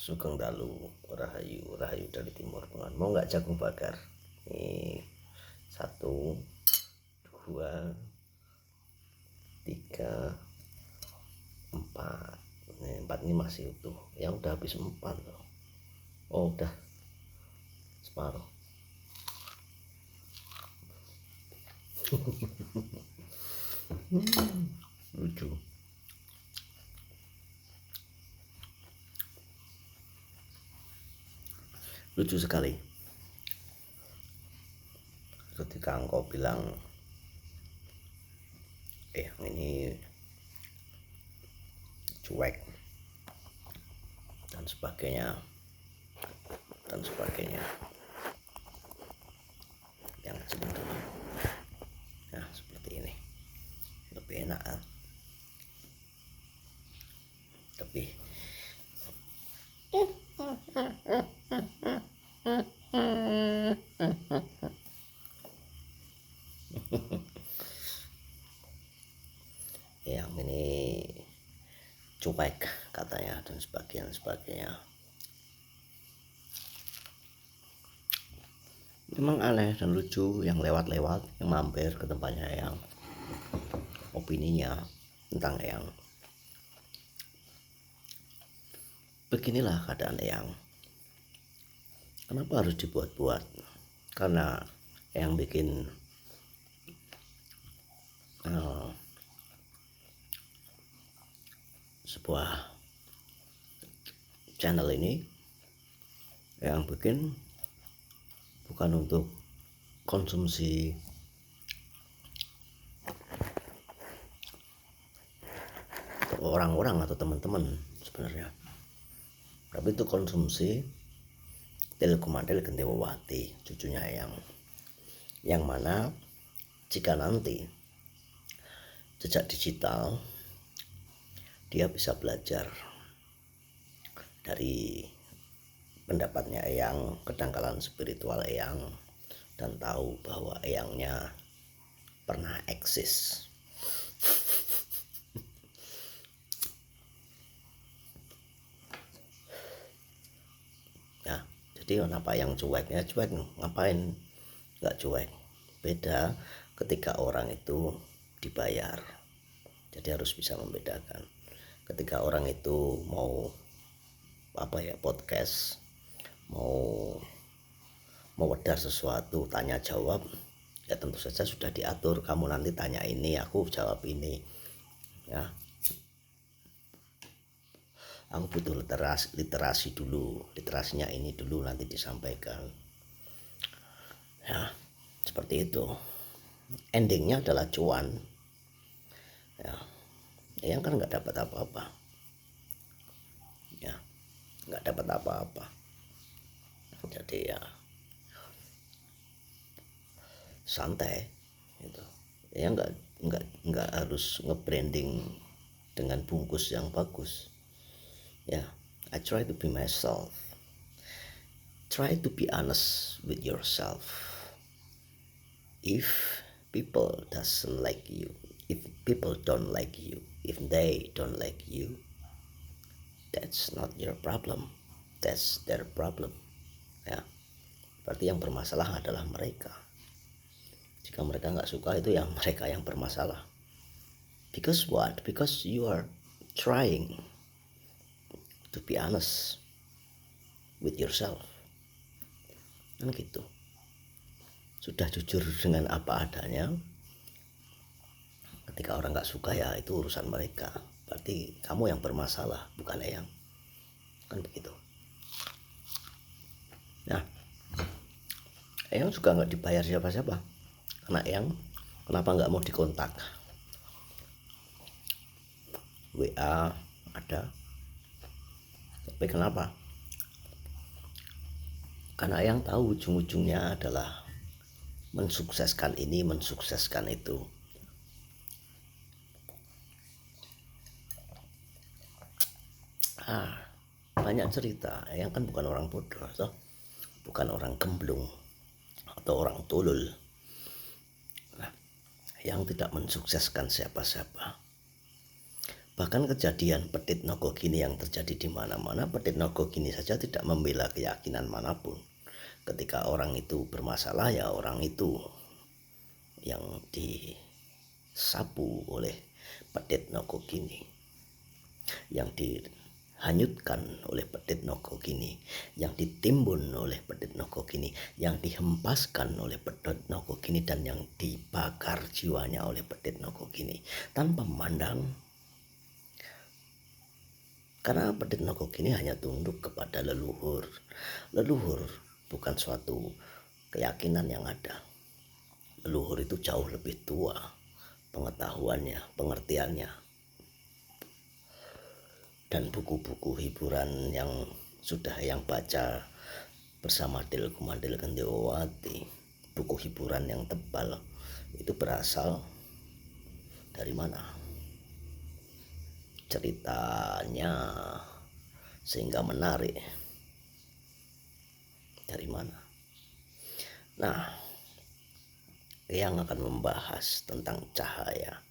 Sugeng Dalu, Rahayu, Rahayu dari Timur Tengah. Mau nggak jagung bakar? Ini 1, 2, 3, 4. Ini 4 ini masih utuh. Yang udah habis 4 loh. Oh udah separuh. Lucu. Lucu sekali ketika engkau bilang ini cuek dan sebagainya yang sebetulnya nah seperti ini lebih enak kan? Lebih yang ini cuek katanya dan sebagainya. Memang aneh dan lucu yang lewat-lewat yang mampir ke tempatnya yang opininya tentang yang beginilah keadaan yang kenapa harus dibuat-buat, karena yang bikin sebuah channel ini yang bikin bukan untuk konsumsi orang-orang atau teman-teman sebenarnya, tapi itu konsumsi Telekomandel Gendewati, cucunya yang mana jika nanti jejak digital dia bisa belajar dari pendapatnya Eyang, kedangkalan spiritual Eyang, dan tahu bahwa Eyangnya pernah eksis. Ya, jadi kenapa yang cueknya cuek, ngapain nggak cuek? Beda ketika orang itu dibayar, jadi harus bisa membedakan. Ketika orang itu mau podcast, mau wedar sesuatu, tanya jawab, ya tentu saja sudah diatur, kamu nanti tanya ini, aku jawab ini, ya. Aku butuh literasi dulu, literasinya ini dulu nanti disampaikan, ya seperti itu. Endingnya adalah cuan, ya. Yang kan nggak dapat apa-apa, ya nggak dapat apa-apa. Jadi ya santai gitu. Ya nggak harus nge-branding dengan bungkus yang bagus. Ya, I try to be myself. Try to be honest with yourself. If people doesn't like you, if people don't like you, if they don't like you, that's not your problem. That's their problem. Ya, berarti yang bermasalah adalah mereka. Jika mereka nggak suka, itu yang mereka yang bermasalah. Because what? Because you are trying to be honest with yourself, kan gitu. Sudah jujur dengan apa adanya, ketika orang nggak suka ya itu urusan mereka. Berarti kamu yang bermasalah, bukan Eyang, kan begitu. Nah, Eyang juga nggak dibayar siapa-siapa, karena Eyang kenapa nggak mau dikontak? WA ada, tapi kenapa? Karena Eyang tahu ujung-ujungnya adalah mensukseskan ini, mensukseskan itu. Banyak cerita. Eyang kan bukan orang bodoh, toh? Bukan orang gemblung atau orang tolol. Nah, yang tidak mensukseskan siapa-siapa. Bahkan kejadian Petit Nogogini yang terjadi di mana-mana, Petit Nogogini saja tidak membela keyakinan manapun. Ketika orang itu bermasalah, ya orang itu yang disapu oleh Petit Nogogini, yang dihanyutkan oleh Petit Nogogini, yang ditimbun oleh Petit Nogogini, yang dihempaskan oleh Petit Nogogini, dan yang dibakar jiwanya oleh Petit Nogogini tanpa memandang. Karena Petit Nogogini hanya tunduk kepada leluhur. Leluhur bukan suatu keyakinan yang ada. Leluhur itu jauh lebih tua pengetahuannya, pengertiannya. Dan buku-buku hiburan yang sudah yang baca bersama Delku Mandel Gendewati, buku hiburan yang tebal, itu berasal dari mana? Ceritanya sehingga menarik. Dari mana? Nah, yang akan membahas tentang cahaya.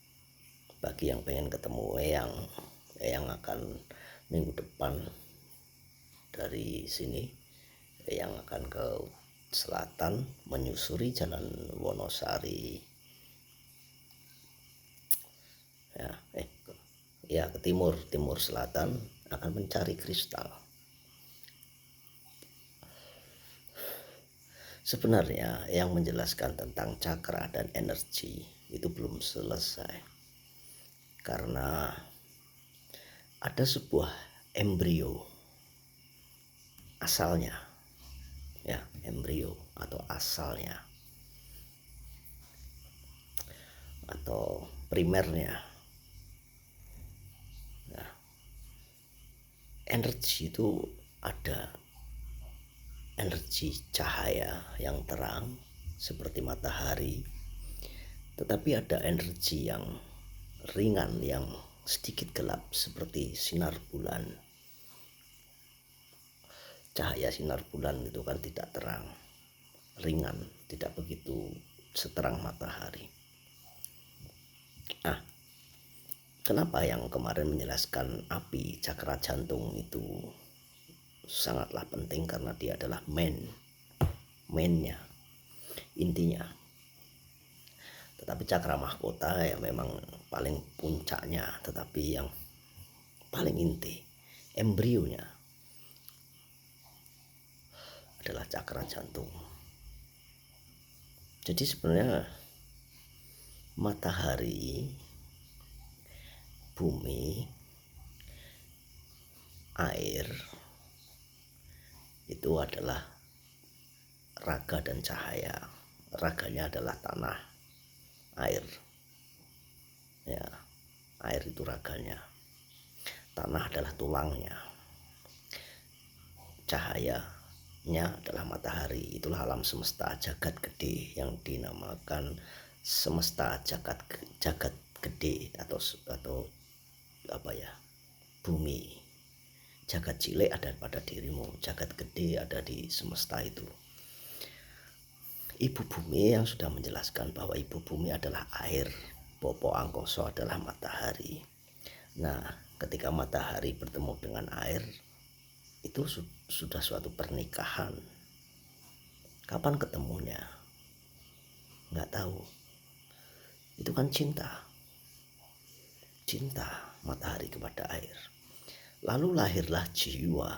Bagi yang pengen ketemu yang akan minggu depan dari sini, yang akan ke selatan menyusuri jalan Wonosari, ke timur selatan, akan mencari kristal. Sebenarnya yang menjelaskan tentang cakra dan energi itu belum selesai, karena ada sebuah embrio asalnya, ya, embrio atau asalnya atau primernya. Nah, energi itu ada energi cahaya yang terang seperti matahari, tetapi ada energi yang ringan yang sedikit gelap seperti sinar bulan. Cahaya sinar bulan itu kan tidak terang, ringan, tidak begitu seterang matahari. Nah, kenapa yang kemarin menjelaskan api cakra jantung itu sangatlah penting, karena dia adalah mainnya, intinya. Tetapi cakra mahkota ya memang paling puncaknya, tetapi yang paling inti, embrionya adalah cakra jantung. Jadi sebenarnya matahari, bumi, air itu adalah raga dan cahaya. Raganya adalah tanah, air. Ya, air itu raganya. Tanah adalah tulangnya. Cahayanya adalah matahari. Itulah alam semesta jagat gede yang dinamakan semesta jagat gede atau apa ya, bumi. Jagat cilik ada pada dirimu, jagat gede ada di semesta itu. Ibu bumi yang sudah menjelaskan bahwa ibu bumi adalah air, Popo Angkoso adalah matahari. Nah, ketika matahari bertemu dengan air, itu sudah suatu pernikahan. Kapan ketemunya? Nggak tahu. Itu kan cinta matahari kepada air. Lalu lahirlah jiwa.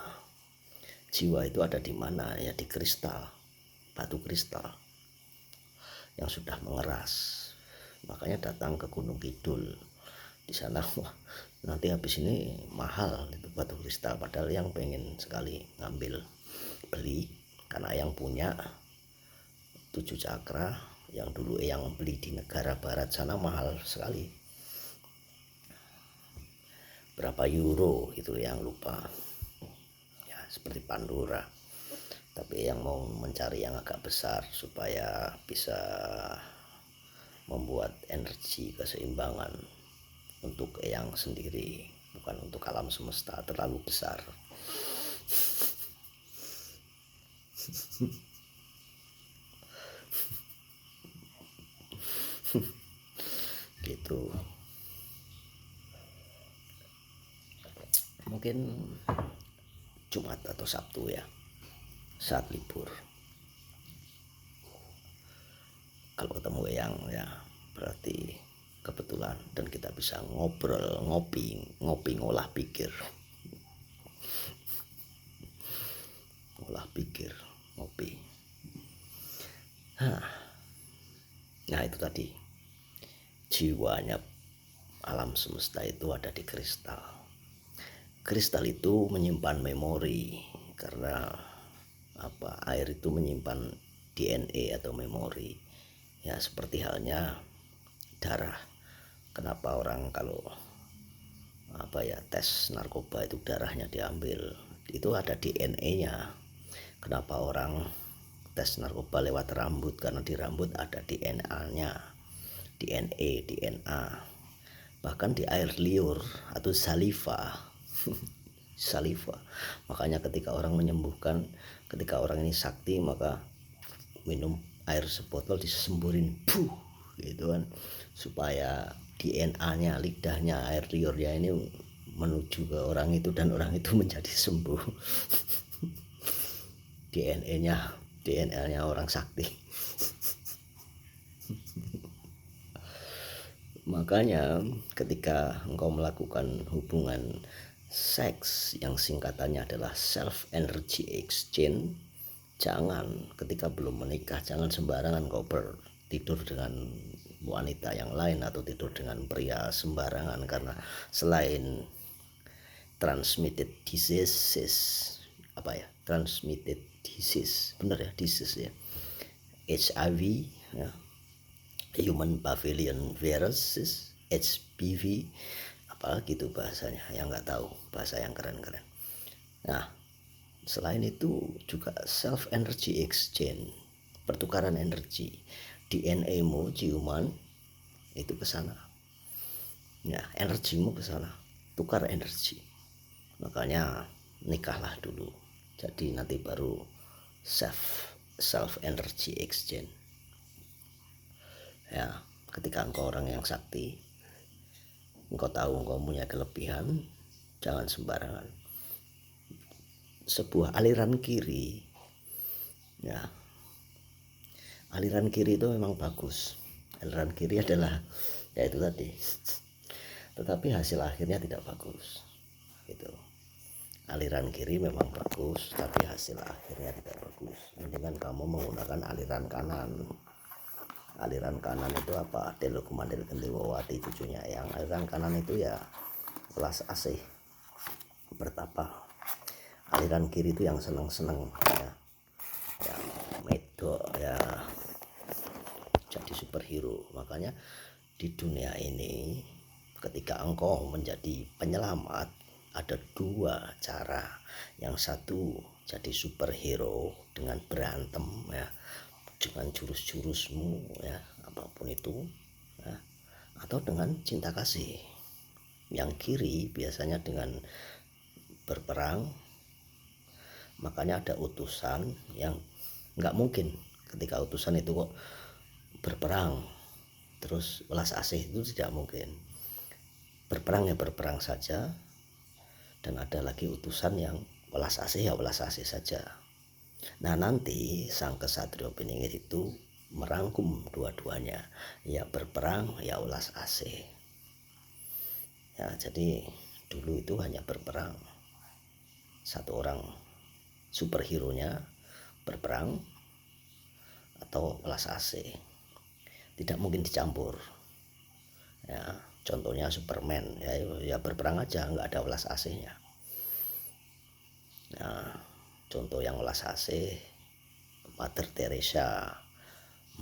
Jiwa itu ada di mana? Ya di kristal, batu kristal yang sudah mengeras. Makanya datang ke Gunung Kidul. Di sana nanti habis ini mahal itu batu kristal, padahal yang pengen sekali ngambil beli, karena yang punya 7 cakra yang dulu yang beli di negara barat sana mahal sekali, berapa euro itu yang lupa ya, seperti Pandora. Tapi yang mau mencari yang agak besar supaya bisa membuat energi keseimbangan untuk yang sendiri, bukan untuk alam semesta, terlalu besar. Gitu. mungkin Jumat atau Sabtu ya, saat libur. Kalau ketemu yang ya berarti kebetulan, dan kita bisa ngobrol, ngopi ngolah pikir, ngopi. Nah itu tadi, jiwanya alam semesta itu ada di kristal. Kristal itu menyimpan memori, karena air itu menyimpan DNA atau memori. Ya seperti halnya darah. Kenapa orang kalau tes narkoba itu darahnya diambil, itu ada DNA-nya. Kenapa orang tes narkoba lewat rambut, karena di rambut ada DNA-nya, DNA. Bahkan di air liur atau saliva saliva. Makanya ketika orang menyembuhkan, ketika orang ini sakti, maka minum air sebotol disemburin gitu kan, supaya DNA-nya, lidahnya, air liurnya ini menuju ke orang itu dan orang itu menjadi sembuh. DNA-nya orang sakti. Makanya ketika engkau melakukan hubungan seks yang singkatannya adalah self energy exchange, jangan ketika belum menikah, jangan sembarangan kau tidur dengan wanita yang lain atau tidur dengan pria sembarangan, karena selain transmitted disease, benar ya, disease ya, HIV ya, human papillon viruses, HPV, apalagi itu bahasanya yang nggak tahu, bahasa yang keren-keren. Nah selain itu juga self energy exchange, pertukaran energi, DNA-mu, ciuman itu ke sana ya, energimu ke sana, tukar energi. Makanya nikahlah dulu, jadi nanti baru self energy exchange ya. Ketika engkau orang yang sakti, engkau tahu engkau punya kelebihan, jangan sembarangan. Sebuah aliran kiri ya, aliran kiri itu memang bagus. Aliran kiri adalah ya itu tadi, tetapi hasil akhirnya tidak bagus gitu. Aliran kiri memang bagus, tapi hasil akhirnya tidak bagus. Mendingan kamu menggunakan aliran kanan. Aliran kanan itu apa? Delu kumandel kendewawati cucunya yang aliran kanan itu ya welas asih, bertapa. Aliran kiri itu yang seneng-seneng ya, yang medok ya, jadi superhero. Makanya di dunia ini ketika engkau menjadi penyelamat, ada dua cara. Yang satu jadi superhero dengan berantem ya, dengan jurus-jurusmu ya, apapun itu ya, atau dengan cinta kasih. Yang kiri biasanya dengan berperang. Makanya ada utusan yang nggak mungkin ketika utusan itu kok berperang terus welas asih, itu tidak mungkin. Berperang ya berperang saja, dan ada lagi utusan yang welas asih ya welas asih saja. Nah nanti sang kesatrio piningit itu merangkum dua-duanya, ya berperang ya welas asih ya. Jadi dulu itu hanya berperang, satu orang superhero nya berperang atau welas asih, tidak mungkin dicampur ya. Contohnya Superman ya berperang aja, nggak ada welas asihnya. Nah contoh yang welas asih Mother Teresa,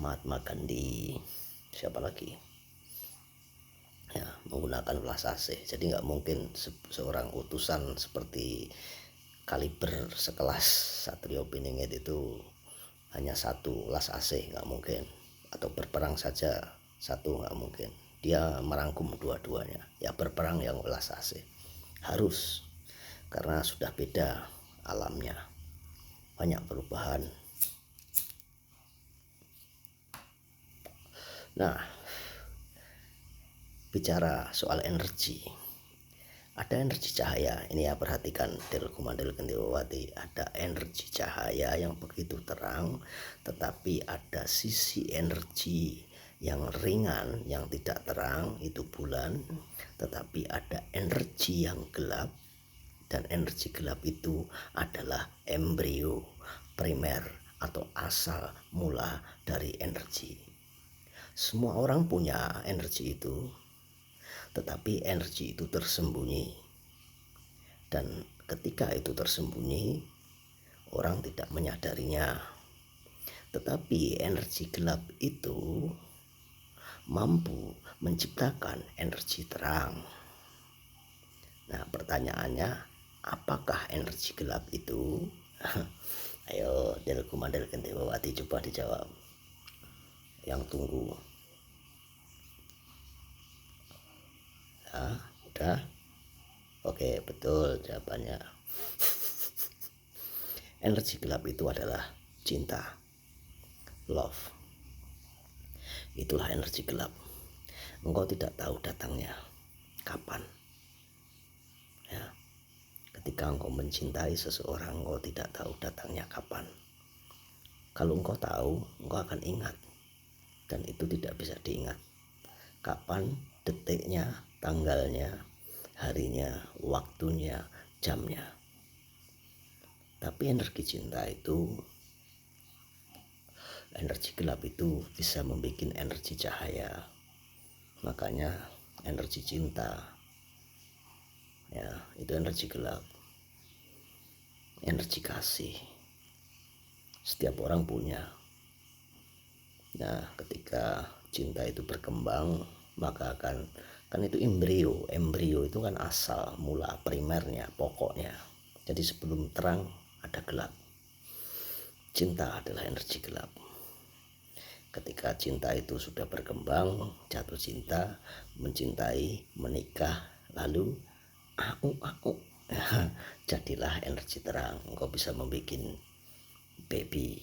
Mahatma Gandhi, siapa lagi ya, menggunakan welas asih. Jadi nggak mungkin seorang utusan seperti kaliber sekelas Satrio Piningit itu hanya satu welas asih, nggak mungkin. Atau berperang saja satu, nggak mungkin. Dia merangkum dua-duanya, ya berperang yang welas asih harus, karena sudah beda alamnya, banyak perubahan. Nah bicara soal energi, Ada energi cahaya, ini ya, perhatikan Delku Mandel Gendewati, ada energi cahaya yang begitu terang, tetapi ada sisi energi yang ringan, yang tidak terang, itu bulan, tetapi ada energi yang gelap, dan energi gelap itu adalah embrio primer atau asal mula dari energi. Semua orang punya energi itu, tetapi energi itu tersembunyi, dan ketika itu tersembunyi orang tidak menyadarinya. Tetapi energi gelap itu mampu menciptakan energi terang. Nah, pertanyaannya, apakah energi gelap itu? Ayo Delku Mandel Gendewati, coba dijawab. Yang tunggu. Ya, udah. Oke, betul jawabannya. Energi gelap itu adalah cinta, love. Itulah energi gelap. Engkau tidak tahu datangnya kapan. Ya, ketika engkau mencintai seseorang, engkau tidak tahu datangnya kapan. Kalau engkau tahu, engkau akan ingat, dan itu tidak bisa diingat. Kapan, detiknya, tanggalnya, harinya, waktunya, jamnya. Tapi energi cinta itu, energi gelap itu bisa membuat energi cahaya. Makanya energi cinta, ya, itu energi gelap. Energi kasih setiap orang punya. Nah, ketika cinta itu berkembang, maka kan itu embrio itu kan asal mula primernya, pokoknya. Jadi sebelum terang ada gelap. Cinta adalah energi gelap. Ketika cinta itu sudah berkembang, jatuh cinta, mencintai, menikah, lalu jadilah energi terang. Engkau bisa membuat baby.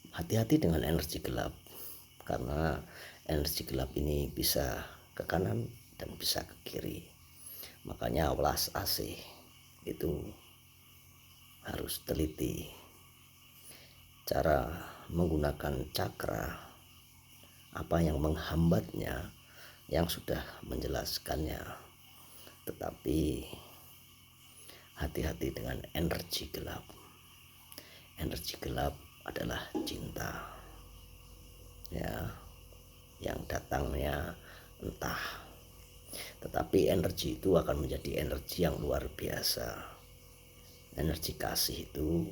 Hati-hati dengan energi gelap, karena energi gelap ini bisa ke kanan dan bisa ke kiri. Makanya welas asih itu harus teliti. Cara menggunakan cakra, apa yang menghambatnya, yang sudah menjelaskannya. Tetapi hati-hati dengan energi gelap. Energi gelap adalah cinta, ya, yang datangnya entah, tetapi energi itu akan menjadi energi yang luar biasa. Energi kasih itu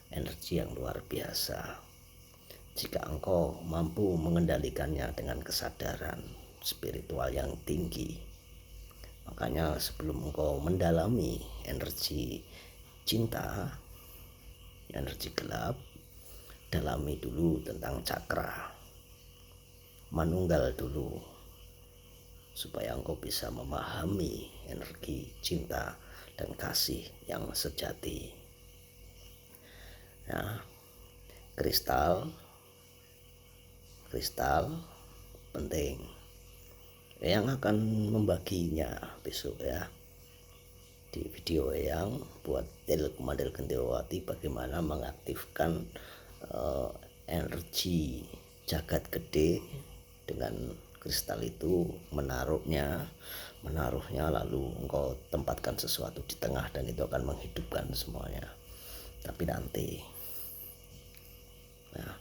energi yang luar biasa jika engkau mampu mengendalikannya dengan kesadaran spiritual yang tinggi. Makanya sebelum engkau mendalami energi cinta, energi gelap, dalami dulu tentang cakra manunggal dulu, supaya engkau bisa memahami energi cinta dan kasih yang sejati. Nah, kristal penting. Yang akan membaginya besok ya, di video yang buat Delku Mandel Gendewati, bagaimana mengaktifkan energi jagat gede dengan kristal itu, menaruhnya lalu engkau tempatkan sesuatu di tengah dan itu akan menghidupkan semuanya. Tapi nanti, nah,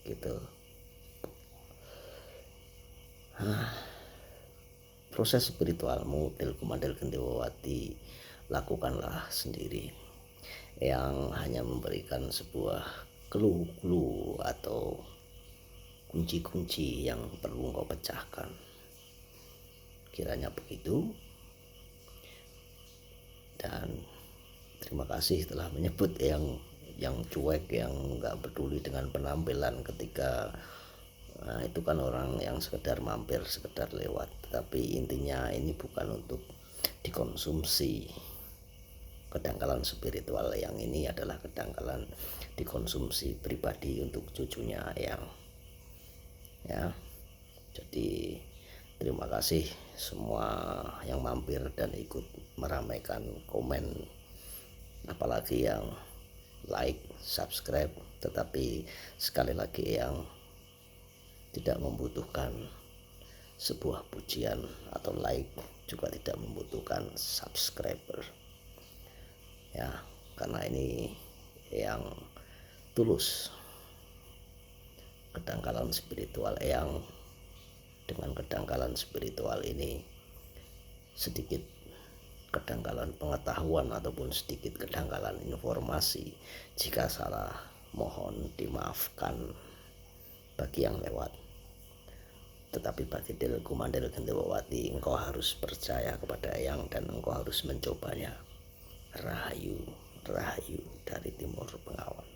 gitu. Proses spiritualmu Delku Mandel Gendewati lakukanlah sendiri, yang hanya memberikan sebuah clue atau kunci-kunci yang perlu engkau pecahkan. Kiranya begitu, dan terima kasih telah menyebut yang cuek, yang nggak peduli dengan penampilan ketika itu kan orang yang sekedar mampir, sekedar lewat. Tapi intinya ini bukan untuk dikonsumsi. Kedangkalan spiritual yang ini adalah kedangkalan dikonsumsi pribadi untuk cucunya yang, ya, Jadi terima kasih semua yang mampir dan ikut meramaikan komen, apalagi yang like, subscribe, tetapi sekali lagi yang tidak membutuhkan sebuah pujian atau like, juga tidak membutuhkan subscriber ya, karena ini yang tulus, kedangkalan spiritual yang dengan kedangkalan spiritual ini sedikit kedangkalan pengetahuan ataupun sedikit kedangkalan informasi. Jika salah, mohon dimaafkan bagi yang lewat. Tetapi bagi diriku Mandel Gendewati, engkau harus percaya kepada Eyang dan engkau harus mencobanya. Rahayu, rahayu dari Timur Bengawan.